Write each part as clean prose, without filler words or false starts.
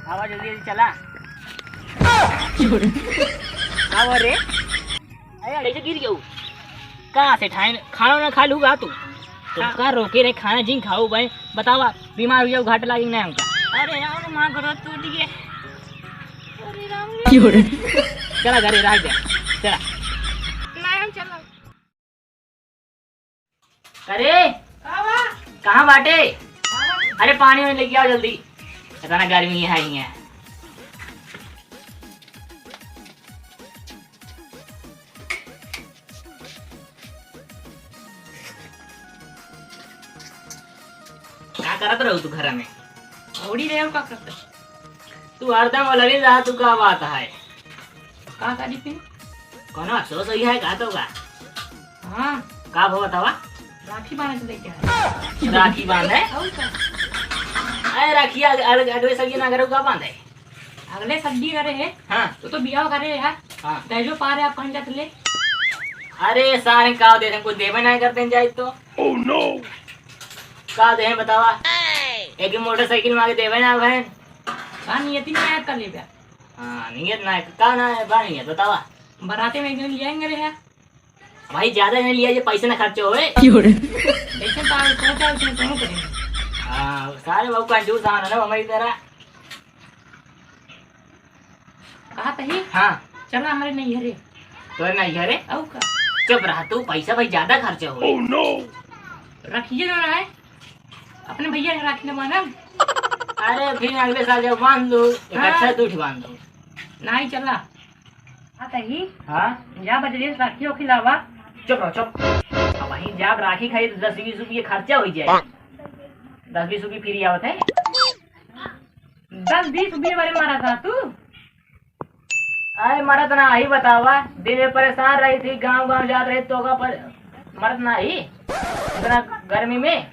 आवा जल्दी जल्दी चला। आवा रे अरे ऐसे गिर गयो कहाँ से ठाए खाना ना खा लूगा तू का रोके रे खाना जिन खाओ भाई बतावा बीमार हो जाओ घाट लागी ना हमका। अरे यार मां करो टूट गए। अरे राम चला घरे रह गया चला नहीं हम चलो। अरे कहाँ बाटे? अरे पानी में लेके आओ जल्दी इतना गर्मी है ही है। क्या करत रहो तू घर में? थोड़ी रहे हो का करते तू हरदम लड़ी रहा तू का बात है का करी फिर कोनो अफसोस ही है का तो का हाँ का भो बतावा। राखी बांधने से लेके आए राखी बांधे और का अरे राखी अगले सगी ना करो का बांधे अगले सब्जी करे है हाँ तो बियाह करे है हाँ दहेजो पा रहे आप कहीं जाते ले। अरे सारे का दे कुछ देवे नहीं करते जाए तो ओह नो का दे बतावा। एक मोटरसाइकिल मांगे देवे ना बहन का नियति नहीं याद कर ले बे। हाँ नियत ना का ना है बा नियत बतावा। बराते में एकदम ले आएंगे रे है भाई ज्यादा नहीं लिया ये पैसे ना खर्च होए लेकिन तो आप सोचा उसमें कौन करेंगे। हाँ सारे बहु कंजूस आना ना हमारी तरह। कहा तही हाँ चला हमारे नहीं हरे तो नहीं है रे औ का चुप रहा तू पैसा भाई ज्यादा खर्चा हो। oh, no. रखिए जो रहा है अपने भैया ने राखी न बांधा। अरे फिर अगले साल जब बांध दो एक हाँ। अच्छा दूठ बांध दो नहीं चला आता ही हाँ जा बजरी राखी हो खिलावा। चुप रहो चुप। अब वहीं जब राखी खाई तो 10-20 रुपये खर्चा हो जाए 10-20 रुपये फ्री आवत है 10-20 रुपये बारे मारा था तू। अरे मरद ना ही बतावा दिन में परेशान रही थी गांव गांव जा रहे तो का पर मरद ना ही इतना गर्मी में।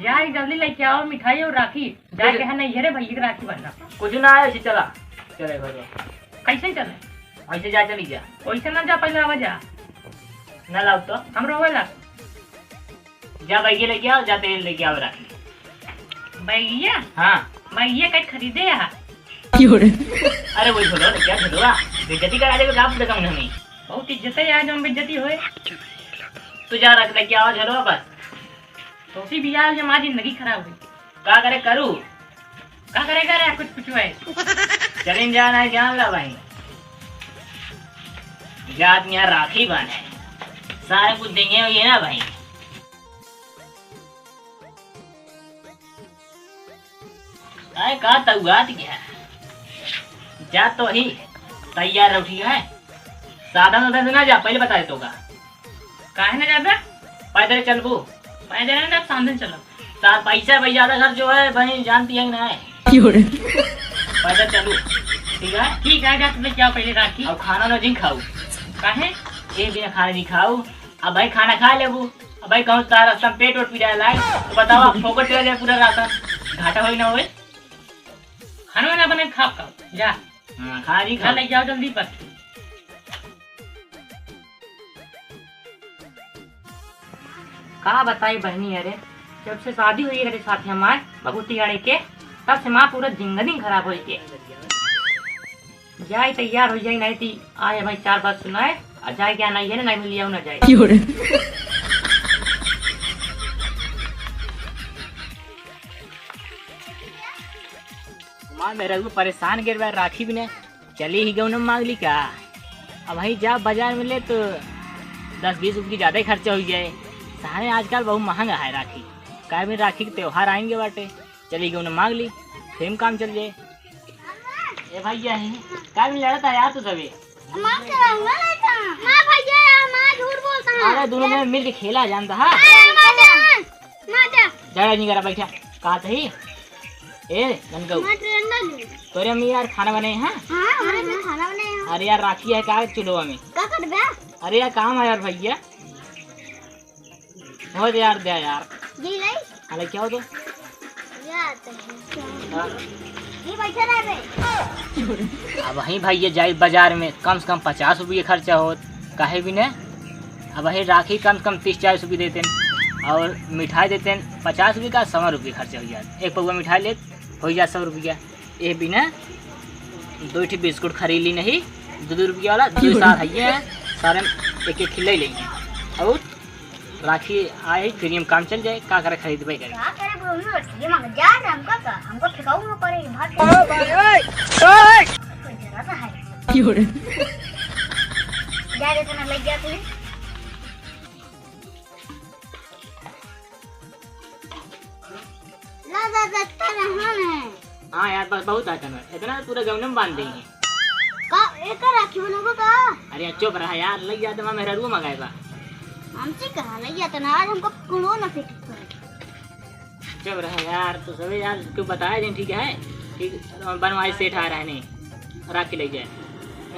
जाए जल्दी लेके आओ मिठाई और राखी जाके है नहीं हरे भैया की राखी बनना। कुछ ना आए ऐसे चला चले घर कैसे चले ऐसे जा चली जा वैसे ना जा पहले आवा जा न लाओ तो हम रोवेला जा बैगे लेके आओ जा तेल लेके आओ राखी। भैया हाँ भैया कहीं खरीदे यहाँ अरे वही बोलो क्या बोलो बेइज्जती करा देगा आप देखा नहीं बहुत इज्जत है आज हम बेइज्जती हुए तू जा रख लेके आओ झलो बस तो उसी बियाह जब हमारी जिंदगी खराब हुई का करे करूँ क्या करेगा रे कुछ कुछ है चलिन जाना है जान ला भाई जात यहाँ राखी बांधे सारे कुछ देंगे ये ना भाई। अरे का तउआत क्या जा तो ही तैयार रखी है साधन उधर से ना जा पहले बता दे तो का काहे ना जाबे पैदल चलबू पैदल ना सामने चलो साथ पैसा भाई ज्यादा खर्च हो है भाई जानती है ना है पैदल चलू ठीक है जा तुम क्या पहले राखी अब खाना ना जिन खाऊ काहे एक दिन खाना नहीं खाऊ अब भाई खाना खा लेबू अब भाई कहूँ तारा रास्ता में पेट वोट पी जाए लाए तो बताओ आप फोकट ले जाए पूरा रास्ता घाटा हो ना होए खाना ना बने खा जा खाना जी खा ले जाओ जल्दी पर कहा बताई बहनी अरे जब से शादी हुई है साथ हमारे बबूती अड़े के तब से माँ पूरा जिंदगी खराब हो के जाए तैयार हो जाए नहीं थी आए भाई 4 बात सुनाए और जाए क्या नहीं है ना नहीं लिया ना जाए माँ मेरा को परेशान कर रहा राखी भी ने चली ही गऊ न मांग ली क्या अब भाई जब बाजार में ले तो 10-20 रुपये ज़्यादा ही खर्चा हो जाए सारे आजकल बहुत महंगा है राखी काय में राखी के त्योहार आएंगे बाटे चली गऊ न मांग ली फिर काम चल जाए। ए भैया काय में लड़ा था यार तू सभी अरे दोनों में मिल के खेला जानता है जरा नहीं करा बैठा कहा था ही ए ननकऊ तोरे अम्मी यार खाना बने हैं अरे यार राखी है क्या चुलो में अरे यार काम है यार भैया हो दे यार दे यार अरे क्या हो तो अब वहीं भैया जाए बाजार में कम से कम 50 रुपये खर्चा हो काहे भी ने अब वही राखी कम से कम 30-40 रुपये देते हैं और मिठाई देते हैं 50 रुपये का 100 रुपये खर्चा हो जाता एक पौवा मिठाई ले हो जाए 100 रुपया ये बिना 2 ठी बिस्कुट खरीद ली नहीं, 2 रुपया वाला 2 साथ है सारे एक एक खिला लेंगे और राखी आए फिर हम काम चल जाए का करे खरीद भाई करे क्या करे बोल ये मांग जा रहा हमको ठिकाऊ में करे भाग ओ भाई ओए जरा सा है क्यों रे जा रे तना लग गया तू ला दत्ता रहन है। हां यार बस बहुत आता है इतना पूरा गमन में बांध देंगे का एक राखी बनोगे का अरे चुप रहा यार लग जाता मैं मेरा रूम मंगाएगा हमसे कहा लग गया तना आज हमको कुड़ो ना फिट करे चुप रहा यार तो सभी यार क्यों बताया दिन ठीक है ठीक बनवाई सेठ आ रहा है नहीं राखी ले जाए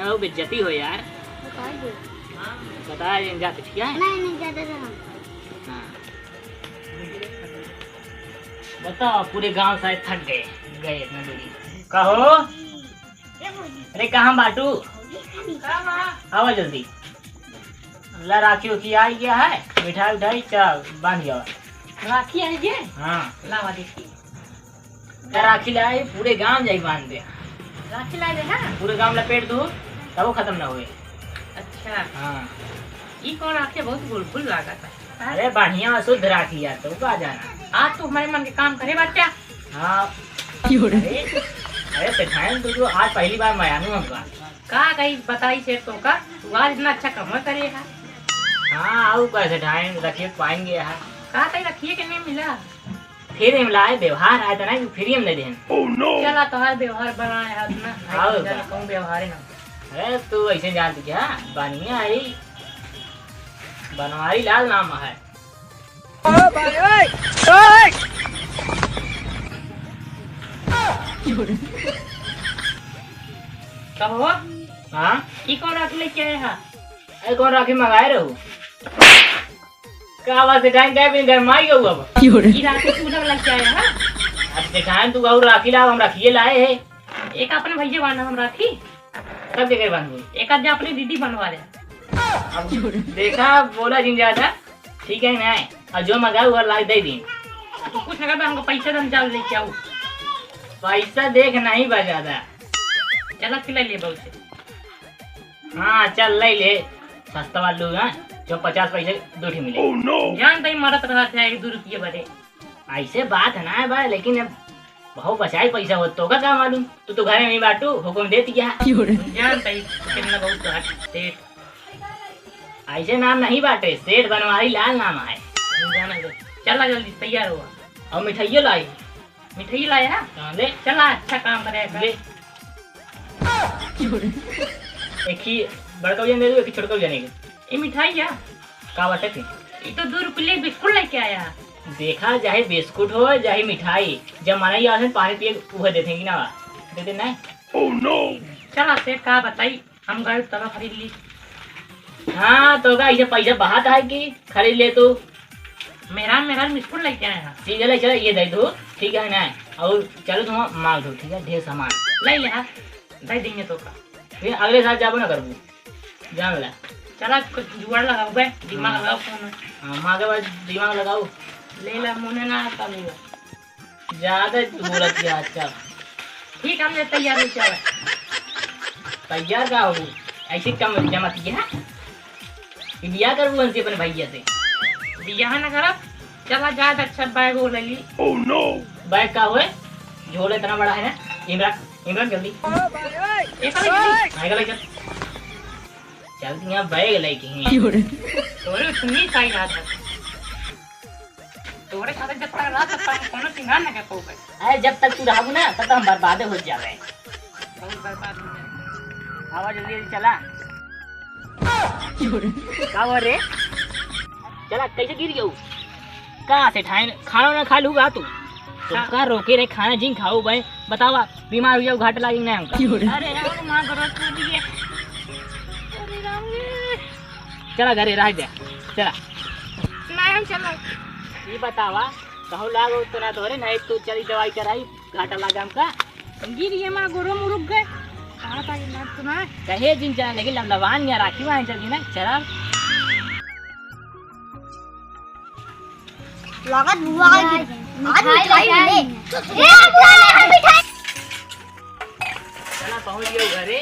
वो बेइज्जती हो यार बता दे बताया दिन जाते ठीक है नहीं ज्यादा हम हाँ। बताओ पूरे गांव शायद थक गए इतना दूरी कहो अरे कहाँ बाटू आओ जल्दी अल्लाह राखी उखी आई गया है मिठाई उठाई चल बांध गया राखी आई है हाँ लावा देखी क्या राखी लाई पूरे गांव जाई बांध दे राखी लाई दे ना पूरे गांव लपेट दो तब वो खत्म ना हुए अच्छा हाँ ये कौन राखी बहुत गुलगुल लगा था अरे बढ़िया शुद्ध राखी यार तो आ जाना आज तू हमारे मन के काम करे बच्चा हाँ अरे सिखाएं तो आज पहली बार मैं आनू हमका का कहीं बताई से तो का तू आज इतना अच्छा काम करेगा हाँ आओ कैसे ढाएं रखिए पाएंगे यार का कहीं रखिए कि नहीं मिला फिर हम लाए व्यवहार आया था ना फिर हम नहीं दें चला तो हर व्यवहार बनाया है अपना आओ कहूँ व्यवहार है ना अरे तू ऐसे जानती क्या बनिया आई बनवारी लाल नाम है कहो हाँ ये कौन राखी लेके आए हैं अरे कौन राखी मंगाए रहू क्या बात सिखाएं क्या भी घर माई गऊ अब ये राखी तू लग लेके आया है अब सिखाएं तू और राखी लाओ हम रखिए लाए है एक अपने भैया बांधा हम राखी सब जगह बांधू एक आध अपनी दीदी बनवा ले अब देखा बोला जिन ज्यादा ठीक है ना और जो मंगाए वो ला दे दी तो कुछ अगर हमको पैसा दम चाल लेके आओ पैसा देख नहीं बजादा चला खिला ले बहुत से हाँ चल ले ले सस्ता वाला लोग हाँ जो 50 पैसे 2 ठी मिले जान तई मरत रहा था 1-2 रुपये बड़े ऐसे बात है ना भाई लेकिन अब बहुत बचाई पैसा हो तो का मालूम तू घर में ही बाटू हुक्म दे दिया जान तई कितना बहुत सेठ ऐसे नाम नहीं बाटे सेठ बनवारी लाल नाम है जाना दे चला जल्दी तैयार हुआ और मिठाइयों लाई मिठाई लाया है हाँ, ले चला अच्छा काम करेगा ले एक ही बड़का वजन दे दो एक ही छोटका वजन देंगे ये मिठाई है का बात है ये तो 2 रुपये बिस्कुट लेके आया है देखा चाहे बिस्कुट हो चाहे मिठाई जब मना ही आसन पानी पिए वो दे देंगी ना देते नहीं चला सेठ कहा बताई हम गए तब खरीद ली हाँ तो का ऐसे पैसा बहात है कि खरीद ले तू मेरा बिस्कुट लेके आया है सीधे ले चलो ये दे दो ठीक है ना और चलो तुम मांग दो ठीक है ढेर सामान ले ले दे देंगे तो का फिर अगले साल जाबो ना करबू जान ला चला कुछ जुगाड़ लगाओ बे दिमाग लगाओ फोन हाँ माँ के बाद दिमाग लगाओ ले ला मुने ना आता मेरा ज्यादा बोलत के आजकल ठीक हमने तैयार हो चला तैयार का हो ऐसे कम जमा किया है कि बिया करबू उनसे अपने भैया से बियाह ना करब चला जा अच्छा बैग हो ले ली बैग का हुए झोला इतना बड़ा है ना इमरान जल्दी एक वाली आएगा लेकर चलती यहाँ बैग लेके हैं तोरे सुनी साई रात है तोरे साथे जब तक रात तक कोनो सिंगार ना कर पाओगे अरे जब तक तू रहबू ना तब तक हम बर्बाद हो जावे बहुत बर्बाद हो जाए आवा जल्दी जल्दी चला का हो रे चला कैसे गिर गयो कहाँ से ठाए खाना ना खा लूगा तू का रोके रे खाना जिन खाओ भाई बतावा बीमार हो जाओ घाट लागी ना हमका अरे राम मां गरज कर दिए अरे राम चला घरे रह जा चला नहीं हम चलो ये बतावा कहू लागो तो ना तोरे नहीं तू चली दवाई कराई घाटा लगा हमका गिरिए मां गोरो मुरुक गए कहां था ये ना सुना कहे जिन चला लेकिन लमलवान या राखी वहां चली ना चला लागत बुआ का आज मिठाई मिले ए बुआ ने हम मिठाई चला पहुंच गए घरे।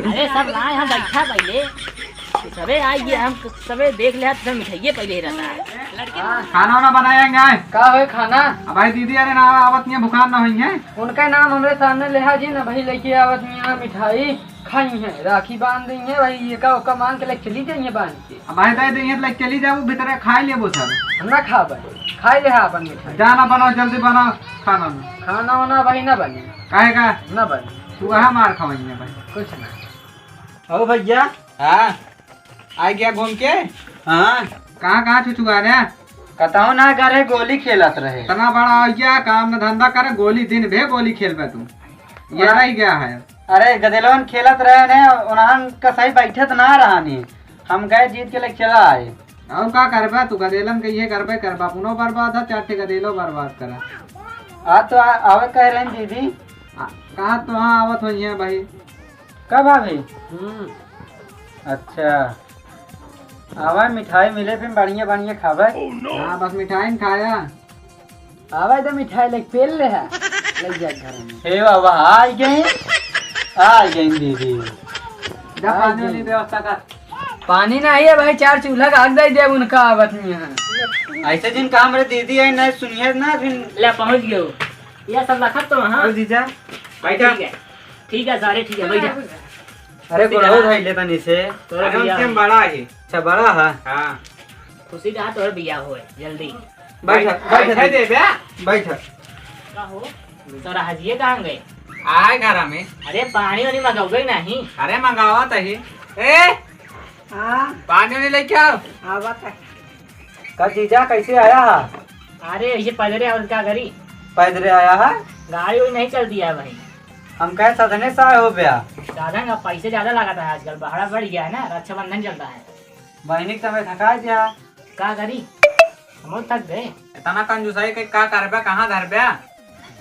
अरे सब लाए हम बैठा पहले सबे आइए हम सबे देख ले तो मिठाइए पहले ही रहता है। खाना वाना बनाएंगे का है खाना? भाई दीदी अरे ना आवत नहीं बुखार ना हुई है। उनका नाम हमारे सामने लिहा जी ना भाई लेके आवत में यहाँ मिठाई खाई है, राखी बांध दी है भाई, ये का मांग के लेके चली जाइए बांध के। भाई दे देंगे तो चली जाओ भीतर खाई ले वो सब। हम ना खा खाई ले अपन मिठाई। जाना बनाओ जल्दी बनाओ खाना में। खाना वाना भाई ना बने। काहे का ना बने तू कहाँ मार खवाइए भाई? कुछ ना। ओ भैया हाँ आ गया घूम के। हाँ कहाँ छुचुआ रहे? कताऊ ना करे गोली खेलत रहे। इतना बड़ा हो गया काम न धंधा करे गोली दिन भे गोली खेल पे तू ये रह गया है। अरे गदेलोन खेलत रहे ने उन्हान का सही बैठत ना रहा नी, हम गए जीत के लेके चला आए। और का करबा तू गदेलन के ये करबे करबा पुनो बर्बाद है चाटे गदेलो बर्बाद करा। आज तो आवे कह रहे हैं दीदी। कहाँ तो हाँ आवत हुई है भाई। कब आ भाई? अच्छा आवा मिठाई मिले फिर बढ़िया बढ़िया खावे। हाँ बस मिठाई न खाया। आवा तो मिठाई लेके पेल ले है ले जा घर में। हे बाबा आ गई दीदी। जा पानी वाली व्यवस्था कर। पानी नहीं है भाई, 4 चूल्हा का आग दे उनका आवत नहीं है। ऐसे दिन काम रे दीदी है ना सुनिए ना फिर ले पहुंच गए ये सब रखत तो हाँ जीजा बैठा ठीक है सारे ठीक है बैठा। अरे गोड़ो भाई ले तनी से तोरा बिया एकदम बड़ा है। अच्छा बड़ा है। हाँ खुशी रहा तोरा बिया होए जल्दी बैठ दे बे बैठ। का हो तोरा हजिए कहाँ गए? आए घर में। अरे पानी वानी मंगाओगे नहीं? अरे मंगावा तही ए पानी वानी लेके आओ। का जीजा कैसे आया है? अरे ये पैदल और क्या करी पैदल आया है? गाड़ी वही नहीं चलती है भाई। हम कहे साधने से आए हो गया। साधन का पैसे ज्यादा लगाता है आजकल, भाड़ा बढ़ गया है ना, रक्षाबंधन चलता है। बहनी के समय थका दिया क्या करी हम थक गए। इतना कंजूसाई के का करबे कहाँ धरबे?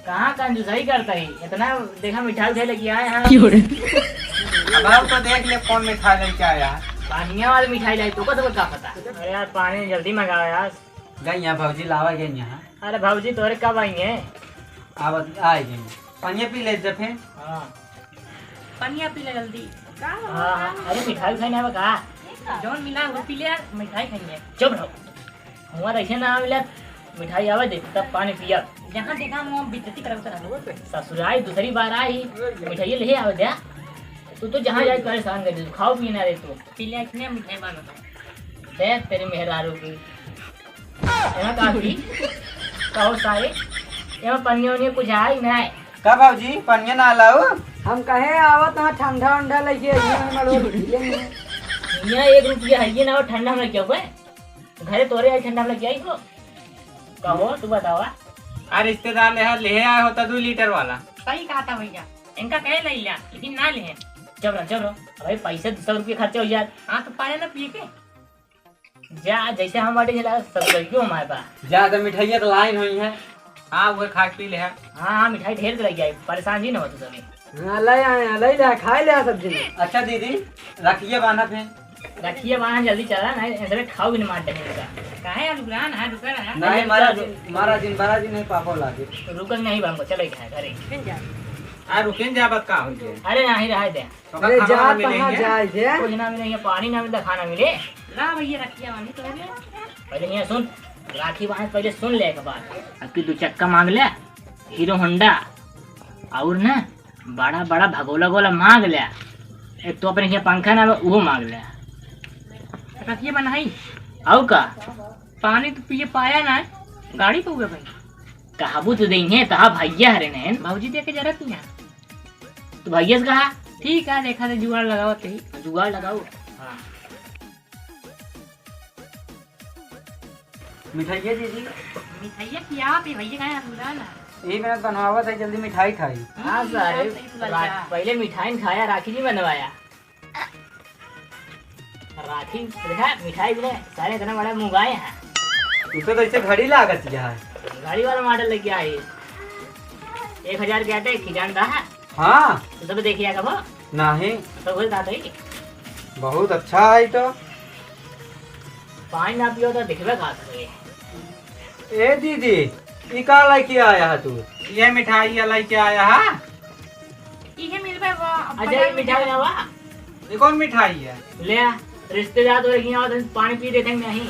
कहाँ कंजूसाई करता है इतना, देखा मिठाई उठाई लेके आए हैं। अब तो देख ले कौन मिठाई लेके आया है। पानिया वाली मिठाई लाई तो क्या पता। अरे यार पानी जल्दी मंगाओ यार। गई यहाँ भौजी लावा गई यहाँ। अरे भाजी तोरे कब आएंगे? अब आएगी पानी पी ले फिर। हाँ पानी पी ले जल्दी। हाँ अरे मिठाई खाने में कहा जौन मिला वो पी ले यार, मिठाई खाएंगे। चुप रहो हमारा ऐसे ना मिला मिठाई आवे दे तब पानी पिया। जहाँ देखा हम बेइज्जती करते रहो। ससुराई दूसरी बार आई मिठाई ले आवे दे। तू तो जहाँ जाए परेशान कर दे, खाओ पी ना रे तू। पी ले इतने मिठाई बना देख तेरे मेहरारू की यहाँ काफी कहो सारे यहाँ पन्नी वन्नी कुछ आई ना है। का भौजी पनिया ना लाओ? हम कहे आवत ना ठंडा वंडा लेके यहाँ 1 रुपया है ये ना, ठंडा में क्या हुआ घरे तोरे आई ठंडा में क्या आई तो कहो तू बतावा। अरे रिश्तेदार ले आया होता 2 लीटर वाला। सही कहा था भैया, इनका कहे ले लिया लेकिन ना ले। चल रहा भाई पैसे 100 रुपये खर्चा हो जाए। हाँ तो पाए ना पी के जा जैसे हम बाटे चला सब क्यों हमारे पास ज्यादा मिठाइयाँ तो लाइन हुई है। हाँ वो खा पी ले। हाँ मिठाई ढेर लग जाए, परेशान जी ना हो तो सभी। खाए ले सब्जी। अच्छा दीदी रखिए बाना फिर। रखिए वहाँ जल्दी चला नहीं ऐसे खाओ भी नहीं मार देंगे का। काहे रुकना है रुका है नहीं मारा दिन बारा दिन नहीं पापा लागे रुकल नहीं हमको चले गए घरे। आ रुकेन जा बात का हो जाए। अरे नहीं रहा दे अरे जा कहाँ जाए थे? कुछ ना मिले पानी ना मिले खाना मिले। ला भैया रखिए वाली तो पहले यहाँ सुन राखी बांध पहले सुन ले एक बार। अब की 2 चक्का मांग ले हीरो होंडा और ना बड़ा बड़ा भगोला गोला मांग ले। एक तो अपने पंखा ना वो मांग ले रखिए बनाई। और का पानी तो पिए पाया ना गाड़ी पे हुए भाई। कहाबू तो देंगे कहा भैया हरे नैन भाजी दे के जरा पिया। तो भैया से कहा ठीक है देखा थे जुगाड़ लगाओ ते जुगाड़ लगाओ। हाँ मिठाइया दीदी मिठाइया क्या पे भैया का ना 1 मिनट बनवावा था जल्दी मिठाई खाई। हाँ सर पहले मिठाई खाया राखी नहीं बनवाया। राखी देखा मिठाई भी सारे इतना बड़ा मंगाए हैं। उसको तो ऐसे घड़ी लागत है गाड़ी वाला मॉडल लेके आए 1000 के आटे खिजान रहा। हाँ तो सब देखिए कब नहीं तो बोल दादा ही बहुत अच्छा है। तो पानी ना पियो तो दिखबे कहा सके ए दीदी ई का लेके आया है तू? ये मिठाई लेके आया है। ये मिलबे वो अजय मिठाई ना वा ये कौन मिठाई है? ले आ, रिश्तेदार तो एक यहाँ पानी पी देते नहीं।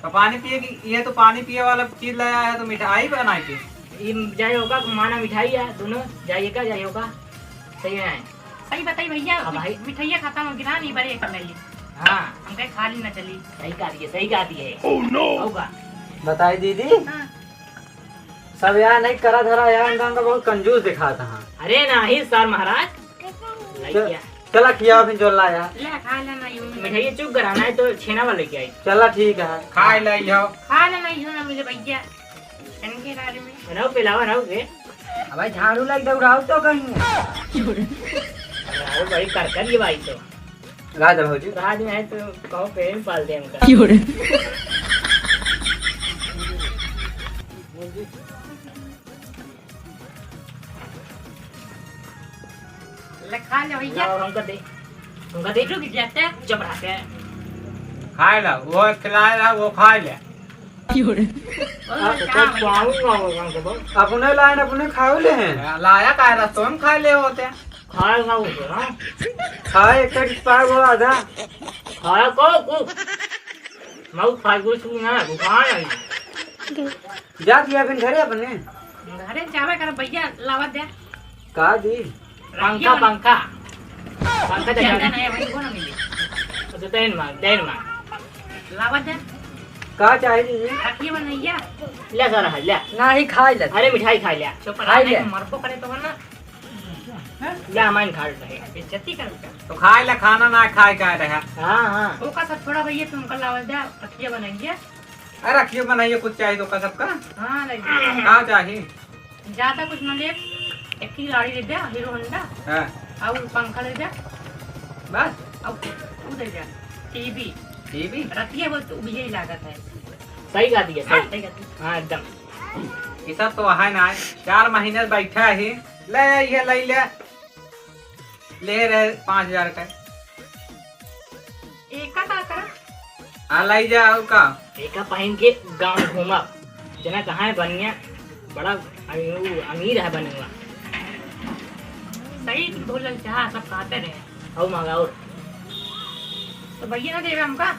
तो पानी पिए की, ये तो पानी पिए वाला चीज लाया है तो मिठाई बनाई थी। ये जाए होगा माना मिठाई है दोनों जाइए का जाइए होगा सही है। सही बताई भैया। हाँ भाई। मिठाइया खाता हूँ गिरा नहीं बड़े कर ले हाँ हम कहीं खा ली ना चली। सही कहा दिए होगा। बताई दीदी हाँ। सब यार नहीं करा धरा यार इंसान का बहुत कंजूस दिखाता है। अरे नहीं सर महाराज लइकिया। चला खिया फिर जो लाया। ले खा लेना यूं मिठाई चुप कराना है तो छेना वाले के आई। चला ठीक है खा ले जाओ। खा लेना यूं ना मुझे भैया इनके बारे में। बनाओ पिलाओ बनाओ के भाई झाड़ू लग दौड़ाओ तो कहीं अरे बड़ी कर ये भाई तो राजा भौजी राज में है तो कहो पेड़ पाल दे हमका। ले खा ले भैया। जाओ हमका दे रुक जाते चुप रहते हैं। खाए ला वो खिलाए वो खाए ले। अपने लाइन अपने खाओ ले हैं लाया का रस्तों में खा ले होते हैं। खाएगा वो ना खाए एक एक्सपायर वो आधा खाया को मऊ खाई को छू ना बुखार है। जा दिया फिर घरे अपने घरे जावे कर भैया लावा दे। का दी पंखा ज्यादा जगा नहीं भाई को ना मिले तो देन मांग लावा दे। का चाहिए दीदी? रखिए बनैया ले सर है ले नहीं खाए ले। अरे मिठाई खा ले चुप खाई ले। मरबो करे तो वरना ले हमारे खा रहे बेइज्जती कर। तो खाए ले खाना ना खाए का रहा। हाँ हाँ ओका सब थोड़ा भैया तुम कल लावा दे रखिए बनैया। अरे रखिए बनाइए कुछ चाहिए तो का सबका हां ले का चाहिए? ज्यादा कुछ ना ले एक ही गाड़ी दे दे हीरो होंडा हां और पंखा दे दे बस और वो दे दे टीवी टीवी रखिए वो तो भी लागत है। सही कहा दिया हाँ, सही सही कहती। हाँ एकदम ये सब तो है ना 4 महीने बैठा ही ले ये ले रहे 5000 का। एक का करा हाँ लाई जाओ का एका पहन के गांव घूमा जना कहाँ है बनिया बड़ा अमीर है बने हुआ। सही बोलल चाह सब खाते रहे और मांगा और तो भैया ना देवे हमका।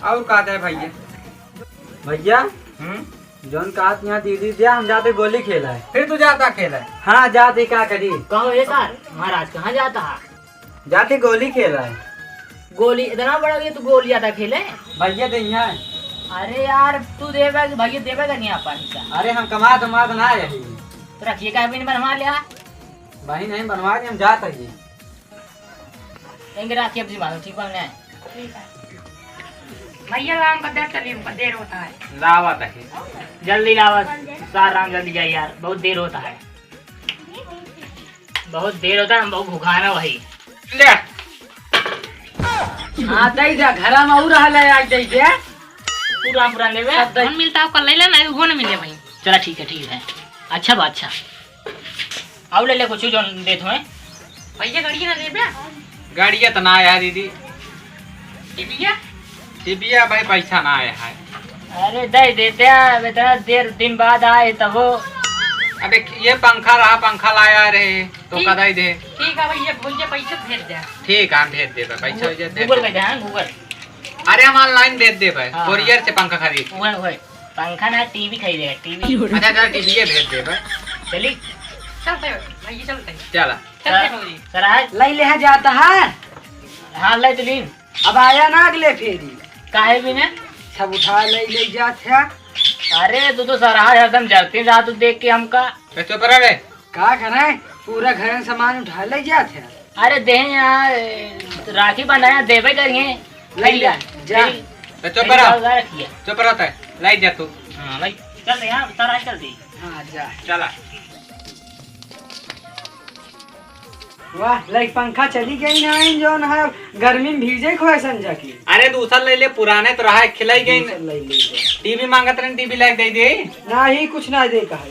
और का दे भैया भैया जोन का यहाँ दीदी दिया हम जाते गोली खेला है। फिर तू जाता खेला है? हाँ जाते क्या करी कहो ये सर महाराज कहाँ जाता है? जाते गोली खेला है। गोली इतना बड़ा ये तू गोली जाता खेले? भैया दे यहाँ है। अरे यार तू देगा भैया देवेगा नहीं आप पैसा। अरे हम कमा तो ना यही तो रखिए का भी बनवा लिया भाई नहीं बनवा के हम जाते ही कहीं राखी अब जी मालूम ठीक बनना है। भैया राम का देर चलिए हमका देर होता है। लावत है जल्दी लावत सार राम जल्दी जाइए यार बहुत देर होता है हम बहुत भूखा ना वही ले हाँ दई जा घर में और रहा ले आज दई दे पूरा लेवे कौन मिलता है कल ले लेना वो ना मिले भाई। चला ठीक है अच्छा बात अच्छा आओ ले कुछ जो देत हो भैया गाड़ी ना देवे गाड़िया तो ना आया दीदी टीवीया टीविया भाई पैसा ना आया है। अरे दे देते हैं इतना देर दिन बाद आए तब वो अबे ये पंखा रहा पंखा लाया रहे तो ठीक। कदाई दे। ठीक है भैया भूल जा पैसे भेज दे। ठीक है हम भेज देबे पैसा दे गूगल पे दे हाँ गूगल अरे हम ऑनलाइन भेज देबे हाँ। कोरियर से पंखा खरीद। वही पंखा ना टीवी खरीदेगा टीवी अच्छा चल टीवी भेज देबे चली चलते भैया चलते चला चलते भौजी। सर आज ले ले जाता है। हाँ ले तुलीन अब आया ना अगले फेरी काहे भी ने सब उठा ले जाते हैं। अरे तू तो सराह हरदम जलती रहा तू देख के हमका चुप रहे का करे पूरा घर सामान उठा ले जाते हैं। अरे दे यहाँ राखी बनाया देवे करिए ले जा जा चुप रहा रखिए चुप रहता है लाई जा तू। हाँ भाई चल दे यहाँ सराह चल दी हाँ जा चला वाह लाइक पंखा चली गई ना जो है गर्मी में भीजे खोए संजा की। अरे दूसरा ले ले पुराने तो रहा खिलाई गई टीवी मांगत रहे टीवी लाइक दे दे ना ही कुछ ना दे कहा